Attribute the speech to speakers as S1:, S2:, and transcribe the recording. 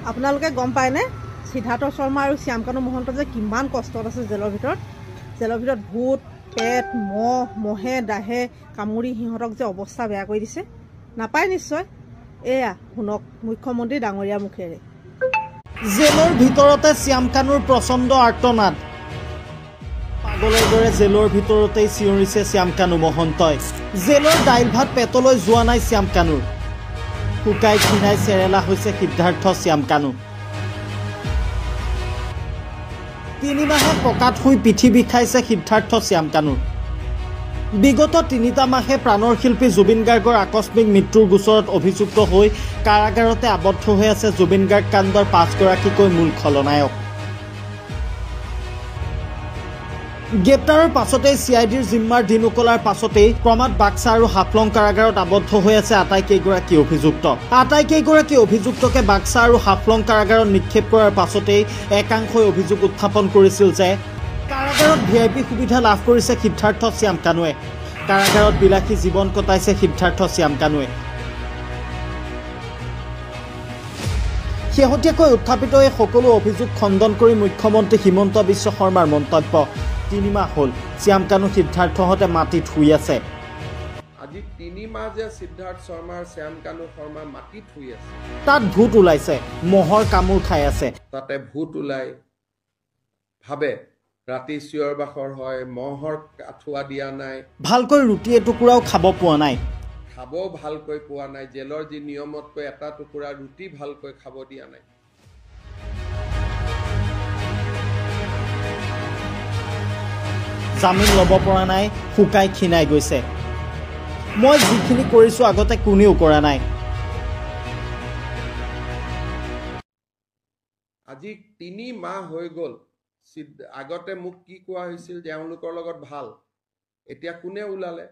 S1: আপোনালোকে গম পায়নে সিদ্ধাৰ্থ শৰ্মা আৰু শ্যামকানু মহন্ত যে কিমান কষ্টত আছে জেলৰ ভিতৰত ভূত পেট মহে দাহে কামুৰি সিহঁতক যে অৱস্থা বেয়া কৰি দিছে নাপায় নিশ্চয় এয়া শুনক মুখ্যমন্ত্ৰী ডাঙৰীয়াৰ মুখেৰে
S2: জেলৰ ভিতৰতে শ্যামকানুৰ প্ৰচণ্ড আৰ্তনাদ পাগলৰ দৰে জেলৰ ভিতৰতেই চিঞৰিছে শ্যামকানু মহন্তই জেলৰ দাইল ভাত পেটলৈ যোৱা নাই শ্যামকানুৰ শুকাই ক্ষীণাই চেৰেলা হৈছে সিদ্ধাৰ্থ শ্যামকানু 3 মাহে পকাত শুই পিঠি বিষাইছে সিদ্ধাৰ্থ শ্যামকানুৰ বিগত 3টা মাহে প্ৰাণৰ শিল্পী জুবিন গাৰ্গৰ আকস্মিক মৃত্যুৰ গোচৰত অভিযুক্ত হৈ কাৰাগাৰতে আবদ্ধ হৈ আছে জুবিন গাৰ্গ কাণ্ডৰ 5গৰাকীকৈ মূল খলনায়ক গ্ৰেপ্তাৰৰ পাছতেই চিআইডিৰ জিম্মাৰ দিন উকলাৰ পাছতেই ক্ৰমাৎ বাক্সা আৰু হাফলং কাৰাগাৰত আবদ্ধ হৈ আছে আটাইকেইগৰাকী অভিযুক্তকে বাক্সা আৰু হাফলং কাৰাগাৰত নিক্ষেপ কৰাৰ পাছতেই একাংশই অভিযোগ উত্থাপন কৰিছিল যে কাৰাগাৰত ভিআইপি সুবিধা লাভ কৰিছে সিদ্ধাৰ্থ শ্যামকানুৱে কাৰাগাৰত বিলাসী জীৱন কটাইছে সিদ্ধাৰ্থ শ্যামকানুৱে শেহতীয়াকৈ উত্থাপিত এই সকলো অভিযোগ খণ্ডন কৰি মুখ্যমন্ত্ৰী হিমন্ত বিশ্ব শৰ্মাৰ মন্তব্য 3 মাহ হ'ল শ্যামকানু সিদ্ধাৰ্থহঁতে মাটিত শুই আছে
S3: আজি 3 মাহ যে সিদ্ধাৰ্থ শৰ্মাৰ শ্যামকানু শৰ্মা মাটিত শুই আছে
S2: তাত ভূত ওলাইছে মহৰ কামুৰ খাই আছে
S3: তাতে ভূত ওলাই ভাবে ৰাতি চিঞৰ বাখৰ হয় মহৰ আঠুৱা দিয়া নাই
S2: ভালকৈ ৰুটি এটুকুৰাও খাব পোৱা নাই
S3: জেলৰ যি নিয়মতকৈ এটা টুকুৰা ৰুটি ভালকৈ খাব দিয়া নাই
S2: জামিন ল'ব পৰা নাই শুকাই ক্ষীণাই গৈছে মই যিখিনি কৰিছো আগতে কোনেও কৰা নাই
S3: আজি 3 মাহ হৈ গ'ল আগতে মোক কি কোৱা হৈছিল যে তেওঁলোকৰ লগত ভাল এতিয়া কোনে ওলালে